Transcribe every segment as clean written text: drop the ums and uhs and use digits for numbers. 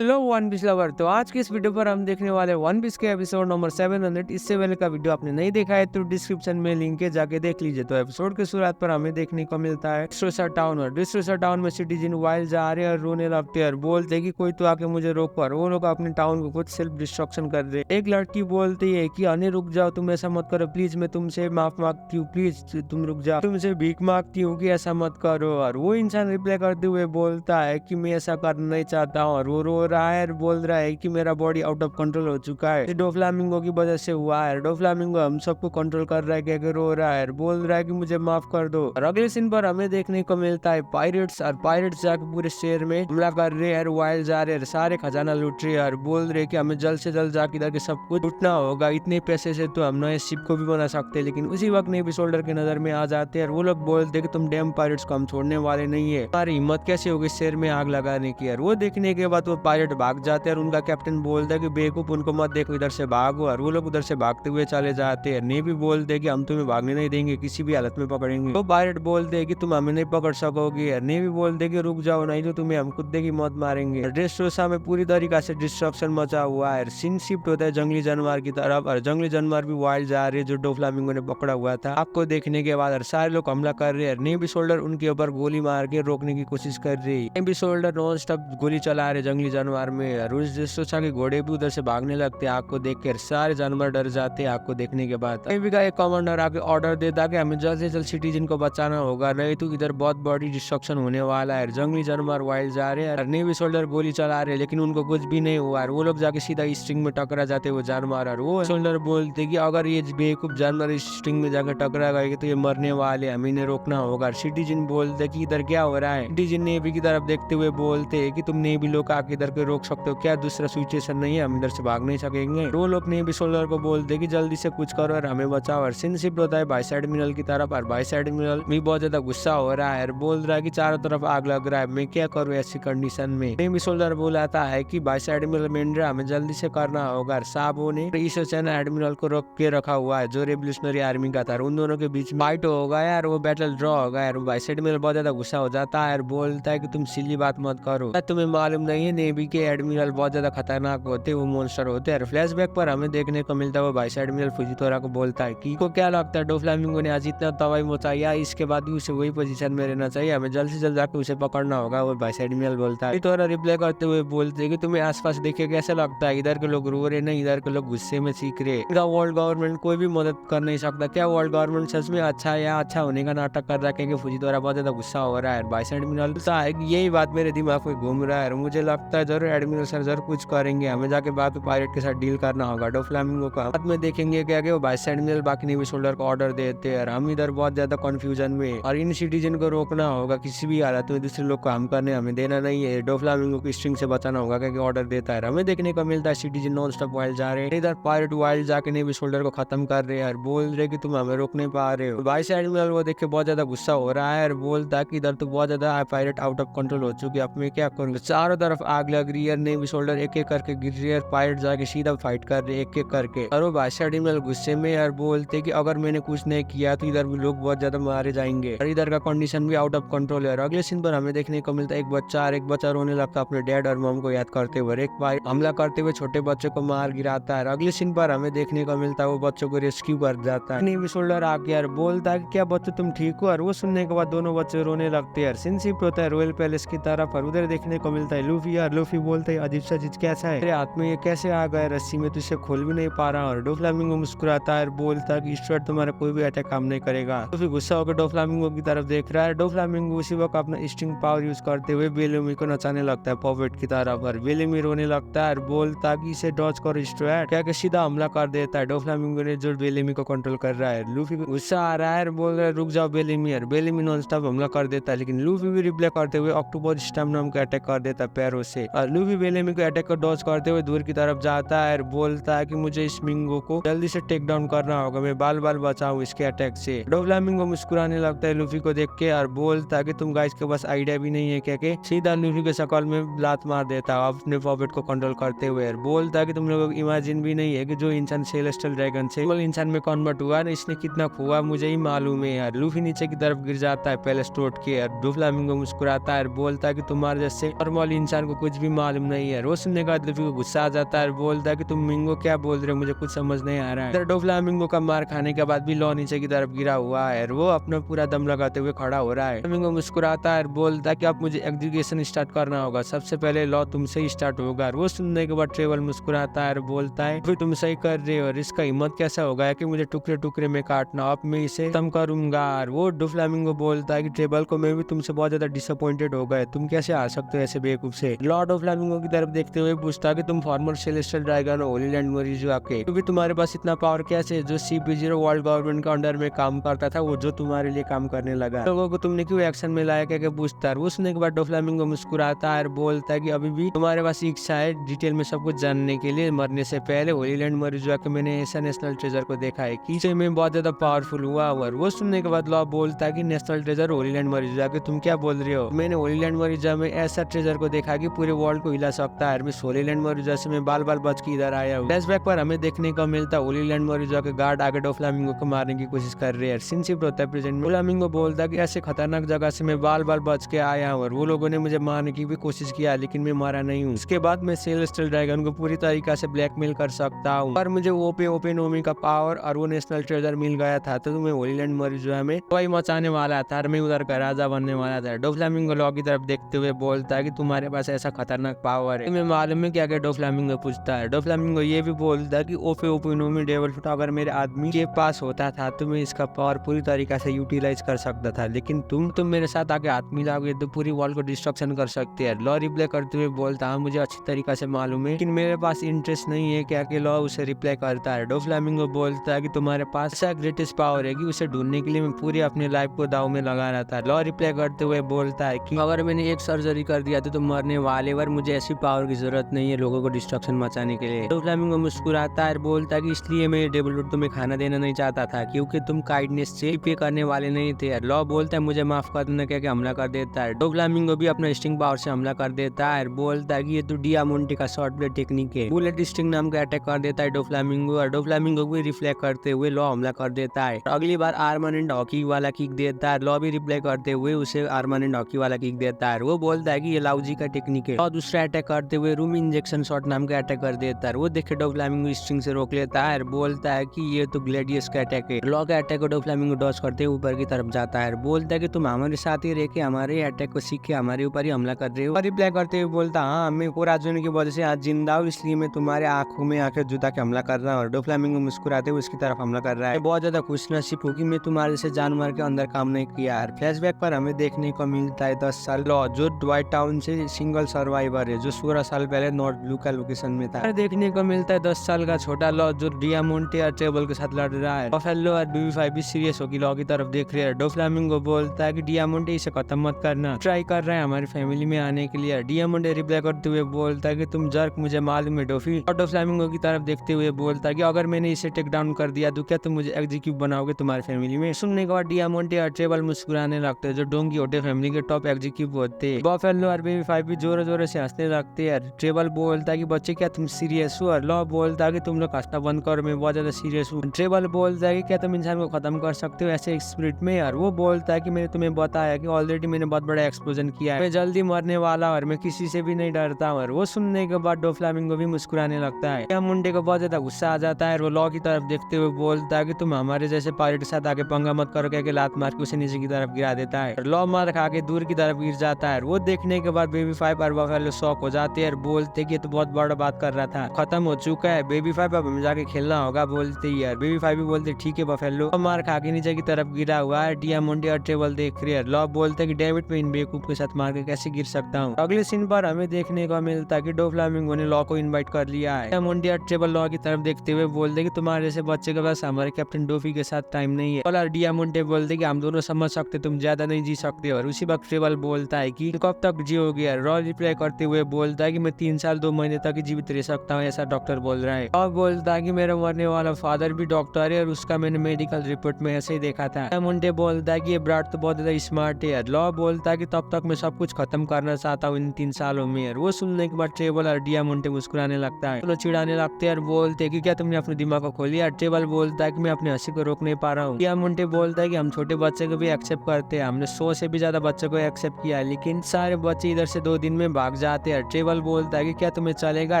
Hello one piece lover. तो आज की इस वीडियो पर हम देखने वाले वन पीस के एपिसोड नंबर 700। इससे पहले का वीडियो आपने नहीं देखा है तो डिस्क्रिप्शन में लिंक है, जाके देख लीजिए। तो एपिसोड के शुरुआत पर हमें देखने को मिलता है डिस्ट्रोसा टाउन। और डिस्ट्रोसा टाउन में सिटीजन वाइल्ड जा रहे हैं और रोने लगते हैं और बोलते हैं कि कोई तो आके मुझे रोको। और वो लोग अपने टाउन को खुद सेल्फ डिस्ट्रक्शन कर रहे हैं। एक लड़की बोलती है कि अने रुक जाओ, तुम ऐसा मत करो प्लीज, मैं तुमसे माफ मांगती हूँ, प्लीज तुम रुक जाओ, तुमसे भीख मांगती हूँ कि ऐसा मत करो। और वो इंसान रिप्लाई करते हुए बोलता है कि मैं ऐसा करना नहीं चाहता हूँ। और वो रो रहा है और बोल रहा है कि मेरा बॉडी आउट ऑफ कंट्रोल हो चुका है, ये डोफ्लामिंगो की वजह से हुआ है। डोफ्लामिंगो हम सबको कंट्रोल कर रहा है, क्या रो रहा है, बोल रहा है कि मुझे माफ कर दो। और अगले सीन पर हमें देखने को मिलता है पायरेट्स। और पायरेट्स जाके पूरे शहर में हमला कर रहे हैं, वाइल्ड जा रहे हैं, सारे खजाना लूट रहे हैं और बोल रहे कि हमें जल्द से जल्द जाके इधर के सब कुछ लूटना होगा, इतने पैसे से तो हम नए शिप को भी बना सकते हैं। लेकिन उसी वक्त नेवी सोल्डर के नजर में आ जाते हैं और वो लोग बोलते हैं कि तुम डैम पायरेट्स को हम छोड़ने वाले नहीं है, हमारी हिम्मत कैसे होगी शहर में आग लगाने की। और वो देखने के बाद वो पायरेट भाग जाते हैं और उनका कैप्टन बोलता है कि बेवकूफ, उनको मत देखो, इधर से भागो। और वो लोग उधर से भागते हुए चले जाते हैं। नेवी बोलते हैं कि हम तुम्हें भागने नहीं देंगे, किसी भी हालत में पकड़ेंगे। तो पायरेट बोलते हैं कि तुम हमें नहीं पकड़ सकोगे। और नेवी बोलते हैं कि रुक जाओ, नहीं तो तुम्हें हम कुत्ते की मौत मारेंगे। ड्रेसरोसा में पूरी तरीका से डिस्ट्रक्शन मचा हुआ है। सीन शिफ्ट होता है जंगली जानवर की तरफ और जंगली जानवर भी वाइल्ड जा रहे हैं जो डोफ्लामिंगो ने पकड़ा हुआ था। आग को देखने के बाद सारे लोग हमला कर रहे हैं। नेवी सोल्डर उनके ऊपर गोली मार के रोकने की कोशिश कर रही है। नेवी सोल्डर नॉन स्टॉप गोली चला रहे जंगली जानवर में। और उस ड्रेसरोसा के घोड़े भी उधर से भागने लगते हैं आग को देख कर। सारे जानवर डर जाते हैं आग को देखने के बाद। नेवी का एक कमांडर आके ऑर्डर देता कि हमें जल्द से जल्द सिटीजन को बचाना होगा, नहीं तो इधर बहुत बड़ी डिस्ट्रक्शन होने वाला है। जंगली जानवर वाइल्ड जा रहे हैं और नेवी सोल्डर गोली चला रहे हैं, लेकिन उनको कुछ भी नहीं हुआ। वो लोग जाके सीधा स्ट्रिंग में टकरा जाते वो जानवर। और वो सोल्डर बोलते कि अगर ये बेवकूफ जानवर इस स्ट्रिंग में जाकर टकरा गए तो ये मरने वाले, हमें इन्हें रोकना होगा। सिटीजन बोलते कि इधर क्या हो रहा है। सिटीजन नेवी की तरफ देखते हुए बोलते है कि तुम नेवी लोग आके इधर के रोक सकते हो क्या, दूसरा सिचुएशन नहीं है, हम इधर से भाग नहीं सकेंगे। वो लोग नेवी सोल्डर को बोलते कि जल्दी से कुछ करो और हमें बचाओ। और सीन शिफ्ट होता है वाइस एडमिरल की तरफ। और वाइस एडमिरल भी बहुत ज्यादा गुस्सा हो रहा है और बोल रहा है कि चारों तरफ आग लग रहा है, मैं क्या करूँ ऐसी कंडीशन में। नेवी सोल्डर बोलाता है कि वाइस एडमिरल मेंड्रा, हमें जल्दी से करना होगा। साबो ने ईसोचैन एडमिरल को रोक के रखा हुआ है जो रेवोल्यूशनरी आर्मी का था। उन दोनों के बीच फाइट हो गया और वो बैटल ड्रॉ हो गया। वाइस एडमिरल बहुत ज्यादा गुस्सा हो जाता है और बोलता है कि तुम सिली बात मत करो, तुम्हें मालूम नहीं है नेवी के एडमिरल बहुत ज्यादा खतरनाक होते, वो मॉन्स्टर होते हैं। फ्लैशबैक पर हमें देखने को मिलता है वो वाइस एडमिरल फुजितोरा को बोलता है कि को क्या लगता है डोफ्लामिंगो ने आज इतना तबाही मचाया, इसके बाद भी उसे वही पोजीशन में रहना चाहिए, हमें जल्द से जल्द जाकर उसे पकड़ना होगा। वो वाइस एडमिरल बोलता है। फुजितोरा रिप्लाई करते हुए बोलते है कि तुम्हें आसपास देखे कैसे लगता है, इधर के लोग रो रहे नहीं, इधर के लोग गुस्से में सीख रहे। इनका वर्ल्ड गवर्नमेंट कोई भी मदद कर नहीं सकता, क्या वर्ल्ड गवर्नमेंट सच में अच्छा है या अच्छा होने का नाटक कर रहा है, क्योंकि फुजितोरा बहुत ज्यादा गुस्सा हो रहा है। वाइस एडमिरल बोलता है कि यही बात मेरे दिमाग में घूम रहा है और मुझे लगता है जरूर एडमिरल सर जरूर कुछ करेंगे, हमें जाके बाकी पायरेट के साथ डील करना होगा। डोफ्लामिंगो को बाद में देखेंगे क्या कि वो वाइस एडमिरल बाकी नेवी सोल्डर को ऑर्डर देते हैं और हम इधर बहुत ज्यादा कंफ्यूजन में। और इन सिटीजन को रोकना होगा, किसी भी हालत में दूसरे लोग को हम करने हमें देना नहीं है। डोफ्लामिंगो को स्ट्रिंग से बचाना होगा क्योंकि ऑर्डर देता है। हमें देखने को मिलता है सिटीजन नॉन स्टॉप वाइल्ड जा रहे हैं, इधर पायरेट वाइल्ड जाके नेवी सोल्डर को खत्म कर रहे हैं और बोल रहे कि तुम हमें रोक नहीं पा रहे हो। वाइस एडमिरल वो देख के बहुत ज्यादा गुस्सा हो रहा है और बोलता है कि इधर तो बहुत ज्यादा पायरेट आउट ऑफ कंट्रोल हो चुकी है, अब मैं क्या करूंगा। चारों तरफ आग लग रही है, नेवी सोल्डर एक एक करके गिर रही है, पायरेट जाके सीधा फाइट कर रहे एक एक करके। और वो वाइस एडमिरल गुस्से में और बोलते कि अगर मैंने कुछ नहीं किया तो इधर भी लोग बहुत ज्यादा मारे जाएंगे और इधर का कंडीशन भी आउट ऑफ कंट्रोल है। और अगले सीन पर हमें देखने को मिलता है एक बच्चा और एक बच्चा रोने लगता है अपने डैड और मॉम को याद करते हुए। एक भाई हमला करते हुए छोटे बच्चे को मार गिराता है। अगले सीन पर हमें देखने को मिलता है वो बच्चों को रेस्क्यू कर जाता है। नेवी सोल्डर आके यार बोलता है कि क्या बच्चों तुम ठीक हो। और वो सुनने के बाद दोनों बच्चे रोने लगते हैं। सीन शिफ्ट होता है रॉयल पैलेस की तरफ और उधर देखने को मिलता है लूफी। और लूफी बोलता है अजीब सा चीज कैसा है, तेरे हाथ में ये कैसे आ गया रस्सी में, तुझे खोल भी नहीं पा रहा। और डोफ्लामिंगो मुस्कुराता है और बोलता है कि इस वक्त तुम्हारा कोई भी अटैक काम नहीं करेगा। लूफी गुस्सा होकर डोफ्लामिंगो की तरफ देख रहा है। डोफ्लामिंगो उसी वक्त अपना स्ट्रिंग पावर यूज करते हुए बेलेमी को नचाने लगता है पॉपेट की तरफ। और बेलेमी रोने लगता है और बोलता है कि इसे डॉज करो स्ट्रैट, क्या सीधा हमला कर देता है। डोफ्लामिंगो ने जो बेलेमी को कंट्रोल कर रहा है। लूफी को गुस्सा आ रहा है और बोल रहा है रुक जाओ बेलेमी। और बेलेमी नॉन स्टॉप हमला कर देता है, लेकिन लूफी भी रिप्लाई करते हुए ऑक्टोपस स्टैम नाम का अटैक कर देता है पैरों से। और लूफी बेलेमी को अटैक को डॉज करते हुए दूर की तरफ जाता है और बोलता है कि मुझे इस मिंगो को जल्दी से टेक डाउन करना होगा, मैं बाल बाल बचाऊं इसके अटैक से। डोफ्लामिंगो मुस्कुराने लगता है लूफी को देख के और बोलता है कि तुम गाइस के पास आइडिया भी नहीं है क्या, के सीधा लूफी के शकल में लात मार देता है अपने पॉपेट को कंट्रोल करते हुए। बोलता है कि तुम लोगों को इमेजिन भी नहीं है कि जो इंसान सेलेस्टियल ड्रैगन से इंसान में कन्वर्ट हुआ ना, इसने कितना खुआ मुझे ही मालूम है। यार लूफी नीचे की तरफ गिर जाता है पैलेस तोड़ के। और डोफ्लामिंगो मुस्कुराता है और बोलता है कि तुम्हारे जैसे नॉर्मल इंसान को कुछ भी मालूम नहीं है। वो सुनने के बाद लूफी को गुस्सा आ जाता है, बोलता है कि तुम मिंगो क्या बोल रहे हो, मुझे कुछ समझ नहीं आ रहा है। इधर डोफ्लामिंगो का मार खाने के बाद भी लॉ नीचे की तरफ गिरा हुआ है, वो अपना पूरा दम लगाते हुए खड़ा हो रहा है। फ्लामिंगो मुस्कुराता है, बोलता है कि अब मुझे एग्जीक्यूशन स्टार्ट करना होगा, सबसे पहले लॉ तुमसे ही स्टार्ट होगा। वो सुनने के बाद ट्रेवल मुस्कुराता है, बोलता है फिर तुम सही कर रहे हो, और इसका हिम्मत कैसा होगा कि मुझे टुकड़े टुकड़े में काटना, अब मैं इसे खत्म करूंगा। वो डोफ्लामिंगो बोलता है कि ट्रेवल को मैं भी तुमसे बहुत ज्यादा डिसअपॉइंटेड हो गए, तुम कैसे आ सकते हो ऐसे बेवकूफ से। लॉर्ड डोफ्लामिंगो की तरफ देखते हुए पूछता है कि तुम फॉर्मर सेलेस्टियल ड्रैगन हो होली लैंड मरीजुआ के, क्योंकि तुम्हारे पास इतना पावर कैसे, जो CP0 वर्ल्ड गवर्नमेंट का अंडर में काम करता था, वो जो तुम्हारे लिए काम करने लगा, लोगों को तुमने क्यों एक्शन में लाया, क्या पूछता है। वो सुनने के बाद डोफ्लामिंगो मुस्कुराता है, बोलता है कि अभी भी तुम्हारे पास इच्छा है डिटेल में सब कुछ जानने के लिए। मरने से पहले होली लैंड मरीजुआ के मैंने ऐसा नेशनल ट्रेजर को देखा है कि मैं बहुत ज्यादा पावरफुल हुआ। और वो सुनने के बाद लॉ बोलता है कि नेशनल ट्रेजर होली लैंड मरीजुआ के, तुम क्या बोल रहे हो, मैंने होली लैंड मरीजुआ में ऐसा ट्रेजर को देखा कि पूरे वर्ल्ड को हिला सकता है। मिस होली लैंड मरीजुआ से मैं बाल बाल बच के इधर आया हूँ। फ्लैशबैक पर हमें देखने को मिलता है होली लैंड मरीजुआ के गार्ड आगे डोफ्लामिंगो को मारने की कोशिश कर रहे हैं। सीन शिफ्ट होता है प्रेजेंट में। फ्लामिंगो बोलता है कि ऐसे खतरनाक जगह से मैं बाल बाल बच के आया हूँ, और वो लोगों ने मुझे मारने की भी कोशिश किया, लेकिन मैं मारा नहीं हूँ। इसके बाद मैं सेलेस्टियल ड्रैगन को पूरी तरीका से ब्लैकमेल कर सकता हूँ, और मुझे ओपे नोमी का पावर और वो नेशनल ट्रेजर मिल गया था, तो मैं होली लैंड मरीजुआ में कोई मचाने वाला था, और मैं उधर का राजा बनने वाला था। डोफ्लामिंगो लॉ की तरफ देखते हुए बोलता है कि तुम्हारे पास ऐसा खतरनाक पावर है, तुम्हें मालूम है क्या? डोफ्लामिंगो पूछता है। डोफ्लामिंगो ये भी बोलता है कि ओपे नोमी डेवल फुट अगर मेरे आदमी के पास होता था तो मैं इसका पावर पूरी तरीका से यूटिलाइज कर सकता था, लेकिन तुम मेरे साथ आके हाथ मिलाओगे तो पूरी वर्ल्ड को डिस्ट्रक्शन कर सकते हैं। लॉ रिप्लाई करते हुए बोलता है मुझे अच्छी तरीका से मालूम है, लेकिन मेरे पास इंटरेस्ट नहीं है क्या कि लॉ उसे रिप्लाई करता है। डोफ्लामिंगो बोलता है कि तुम्हारे पास ऐसा ग्रेटेस्ट पावर है कि उसे ढूंढने के लिए मैं पूरी अपनी लाइफ को दाव में लगा रहा था। लॉ रिप्लाई करते हुए बोलता है कि अगर मैंने एक सर्जरी कर दिया तो तुम मरने वाले, पर मुझे ऐसी पावर की जरूरत नहीं है लोगों को डिस्ट्रक्शन मचाने के लिए। डोफ्लामिंगो मुस्कुराता है, बोलता है कि इसलिए मैं डेविल फ्रूट तुम्हें खाना देना नहीं चाहता था, क्योंकि तुम काइंडनेस से पे करने वाले नहीं थे। लॉ बोलता है मुझे माफ कर देना, क्या हमला कर देता है। डोफ्लामिंगो भी अपना स्टिंग पावर से हमला कर देता है, बोलता है कि ये तो डियामोंटे का शॉर्ट ब्लेड टेक्निक है। बुलेट स्टिंग नाम का अटैक कर देता है डोफ्लामिंगो, और डोफ्लामिंगो भी रिफ्लेक्ट करते हुए लॉ हमला कर देता है। अगली बार आर्मानेंट हॉकी वाला किक देता है, लॉ भी रिप्लाई करते हुए उसे आर्मानेंट हॉकी वाला किक देता है। वो बोलता है कि ये लाउजी का टेक्निक है। और दूसरा अटैक करते हुए रूम इंजेक्शन शॉट नाम का अटैक कर देता है। वो देखे डोफ्लामिंगो स्ट्रिंग से रोक लेता है, बोलता है कि ये तो ग्लेडियस का अटैक है। लॉ का अटैक को डोफ्लामिंगो डॉज करते हुए ऊपर की तरफ जाता है, बोलता है कि तुम हमारे साथ ही रह के हमारे अटैक को सीख के हमारे ऊपर ही हमला कर रहे हो। रिप्लाई करते हुए बोलता हाँ, मैं कोराज होने की वजह से आज जिंदा हूँ, इसलिए मैं तुम्हारे आंखों में आंखें जुटा के हमला कर रहा हूँ। और डोफ्लामिंगो मुस्कुराते हुए उसकी तरफ हमला कर रहा है। बहुत ज्यादा खुशनसीब हूँ कि मैं तुम्हारे से जानवर के अंदर काम नहीं किया। फ्लैशबैक पर हमें देखने को मिलता है 10 साल लॉ जो ड्वाइट टाउन से सिंगल सर्वाइवर है, जो 16 साल पहले नॉर्थ ब्लू का लोकेशन में था। देखने को मिलता है 10 साल का छोटा लॉ जो डियामोंटे और ट्रेबल के साथ लड़ रहा है। बफेलो और BB5 भी सीरियस होकर लॉ की तरफ देख रहे हैं। डोफ्लामिंगो बोलता है कि डियामोंटे इसे खत्म मत करना, ट्राई कर रहा है हमारी फैमिली में आने के लिए। डियामोंटे रिप्लाई करते हुए बोलता है कि तुम जर्क, मुझे मालूम है डोफी। और डोफ्लामिंगो की तरफ देखते हुए बोलता है कि अगर मैंने इसे टेक डाउन कर दिया तो क्या तुम मुझे एग्जीक्यूट बनाओगे तुम्हारी फैमिली में। सुनने के बाद डियामोंटे और ट्रेबल मुस्कुराने लगते हैं, जो डोंगी होटे फैमिली के टॉप एग्जीक्यूटिव होते हैं। बफेलो और BB5 भी जोरों जोरों से हंसने लगते हैं। ट्रेबल बोलता है कि बच्चे क्या तुम सीरियस हो? और लॉ बोलता है कि तुम लोग हंसना बंद करो, मैं बहुत ज्यादा सीरियस हूँ। ट्रेबल बोलता है कि क्या तुम इंसान को खत्म कर सकते हो ऐसे स्पिरिट में? और वो बोलता है कि मैंने तुम्हें बताया कि ऑलरेडी मैंने बहुत बड़ा एक्सप्लोजन किया है, मैं जल्दी मरने वाला और मैं किसी से भी नहीं डरता हूँ। और वो सुनने के बाद डोफ्लामिंगो भी मुस्कुराने लगता है। या मुंडे को बहुत ज्यादा गुस्सा आ जाता है और वो लॉ की तरफ देखते हुए बोलता है कि तुम हमारे जैसे पायलट के साथ आके पंगा मत करो, क्या लात मार के उसे नीचे की तरफ गिरा देता है। लॉ मार खा के दूर की तरफ गिर जाता है। वो देखने के बाद BB5 और बफेलो शॉक हो जाते हैं और बोलते हैं कि ये तो बहुत बड़ा बात कर रहा था, खत्म हो चुका है। BB5 अब हमें जाके खेलना होगा बोलते ही यार। BB5 भी बोलते ठीक है बफेलो। मार खा के नीचे की तरफ गिरा हुआ है। डियामोंटे और ट्रेबल देख रहे हैं। लॉ बोलते हैं कि डेविड पे इन बेवकूफ के साथ मार के कैसे गिर सकता हूँ। अगले सीन पर हमें देखने को मिलता है कि डोफ्लामिंगो ने लॉ को इनवाइट कर लिया है। डियामोंटे और ट्रेबल लॉ की तरफ देखते हुए बोलते हैं कि तुम्हारे जैसे बच्चे के पास हमारे कैप्टन डोफी के साथ टाइम नहीं है। और डियामोंटे बोलते कि हम दोनों समझ सकते, तुम ज्यादा नहीं जी सकते। और उसी वक्त ट्रेबल बोलता है कि कब तक जियोगे? रॉ रिप्लाई करते हुए बोलता है कि मैं 3 साल 2 महीने तक जीवित रह सकता हूँ, ऐसा डॉक्टर बोल रहा है। और बोलता है कि मेरा मरने वाला फादर भी डॉक्टर है और उसका मैंने मेडिकल रिपोर्ट में ऐसे ही देखा था। डियामोंटे बोलता है कि ये ब्राड तो बहुत ज्यादा स्मार्ट है। लॉ बोलता है कि तब तक मैं सब कुछ खत्म करना चाहता हूँ इन 3 सालों में। वो सुनने के बाद ट्रेबल और डियामोंटे मुस्कुराने लगता है, दोनों चिढ़ाने लगते हैं और बोलते हैं कि क्या तुमने अपने दिमाग को खोलिया? ट्रेबल बोलता है कि मैं अपने हंसी को रोक नहीं पा रहा हूँ। डियामोंटे बोलता है कि हम छोटे बच्चे को भी एक्सेप्ट करते हैं, हमने 100 से भी ज्यादा बच्चों को एक्सेप्ट किया, लेकिन सारे बच्चे इधर से 2 दिन में भाग लग जाते हैं। ट्रेवल बोलता है कि क्या तुम्हें चलेगा,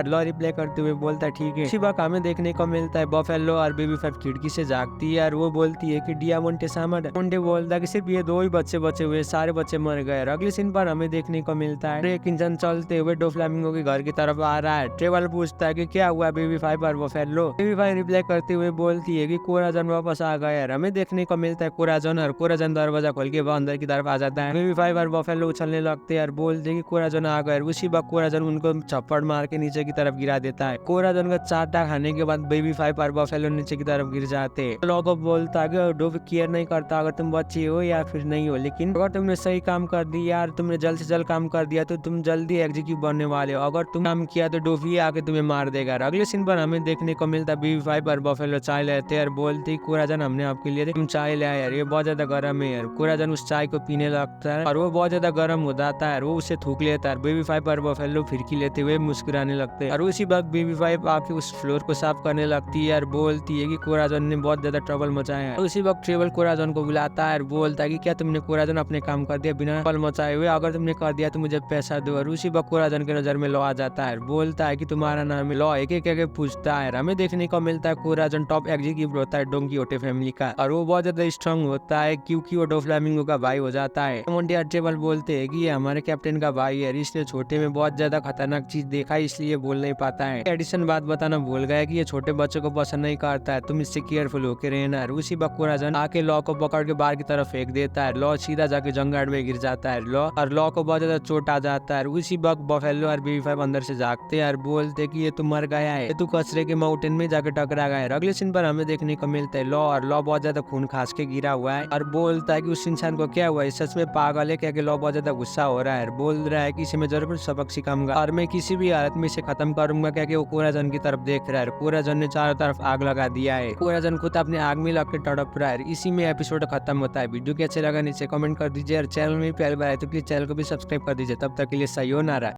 लॉ रिप्लाई करते हुए बोलता है ठीक है। इसी वक्त हमें देखने को मिलता है बफेलो और बेबी 5 खिड़की से झांकती है और वो बोलती है कि डियामोंटे सामर। मोंटे बोलता है कि सिर्फ ये 2 ही बच्चे बचे हुए, सारे बच्चे मर गए। अगले सीन पर हमें देखने को मिलता है एक इंसान चलते हुए डोफ्लामिंगो के घर की तरफ आ रहा है। ट्रेवल पूछता है कि क्या हुआ बेबी 5 और बफेलो। बेबी 5 रिप्लाई करते हुए बोलती है कि कोराजन वापस आ गया। हमें देखने को मिलता है कोराजन और कोराजन दरवाजा खोल के अंदर की तरफ आ जाता है। बेबी 5 और बफेलो उछलने लगते हैं और बोलते हैं कि कोराजन आ गए। उसी वक्त कोराजन उनको छप्पड़ मार के नीचे की तरफ गिरा देता है। कोराजन का चाटा खाने के बाद बेबी 5 और बफेलो नीचे की तरफ गिर जाते हैं। लोगो बोलता है कि डोफ केयर नहीं करता अगर तुम बच्चे हो या फिर नहीं हो, लेकिन अगर तुमने सही काम कर दिया यार, तुमने जल्द से जल्द काम कर दिया तो तुम जल्दी एग्जीक्यूट बनने वाले हो। अगर तुम काम किया तो डोफी आके तुम्हें मार देगा। अगले सीन पर हमें देखने को मिलता है बेबी 5 और बफेलो चाय लेते हैं और बोलते कोराजन हमने आपके लिए तुम चाय ले आए यार, ये बहुत ज्यादा गर्म है यार। कोराजन उस चाय को पीने लगता है और वो बहुत ज्यादा गर्म हो जाता है। वो उसे थूक लेता है। बेबी 5 और बफेलो फिरकी लेते हुए मुस्कुराने लगते हैं और उसी वक्त बेबी 5 आके उस फ्लोर को साफ करने लगती है और बोलती है कि कोराजन ने बहुत ज्यादा ट्रबल मचाया है। उसी वक्त ट्रेवल कोराजन को बुलाता है और बोलता है कि क्या तुमने कोराजन अपने काम कर दिया बिना ट्रबल मचाए हुए, अगर तुमने कर दिया तो मुझे पैसा दो। और उसी वक्त कोराजन के नजर में लॉ आ जाता है, बोलता है कि तुम्हारा नाम है। लॉ एक एक पूछता है। हमें देखने को मिलता है कोराजन टॉप एग्जीक्यूटिव होता है डोंकी होटे फैमिली का और वो बहुत ज्यादा स्ट्रांग होता है क्योंकि वो डोफ्लामिंगो का भाई हो जाता है। मोंटी और ट्रेवल बोलते हैं कि ये हमारे कैप्टन का भाई है, इसलिए छोटे में बहुत ज्यादा खतरनाक चीज देखा है इसलिए बोल नहीं पाता है। एडिसन बात बताना भूल गया कि ये छोटे बच्चों को पसंद नहीं करता है, तुम इससे केयरफुल होकर रहना है। उसी वक्त कोराजन आके लॉ को पकड़ के बाहर की तरफ फेंक देता है। लॉ सीधा जाके जंगल में गिर जाता है। लॉ को बहुत ज्यादा चोट आ जाता है। उसी वक्त बफेलो और बेबी 5 अंदर से जागते हैं और बोलते हैं कि ये तो मर गया है, ये तो कचरे के माउंटेन में जाके टकरा गया है। अगले सीन पर हमें देखने को मिलता है लॉ बहुत ज्यादा खून खास के गिरा हुआ है और बोलता है कि उस इंसान को क्या हुआ है, सच में पागल है क्या? कि लॉ बहुत ज्यादा गुस्सा हो रहा है, बोल रहा है कि इसे मैं जरूर सबक सिखाऊंगा और मैं किसी भी हालत में इसे खत्म करूंगा। क्या कि वो कोराजन की तरफ देख रहा है। कोराजन ने चारों तरफ आग लगा दिया है। कोराजन खुद अपने आग में लग के तड़प रहा है। इसी में एपिसोड खत्म होता है। वीडियो कैसे लगा नीचे कमेंट कर दीजिए और चैनल में पहली बार आए तो प्लीज चैनल को भी सब्सक्राइब कर दीजिए। तब तक के लिए सही हो ना रहा।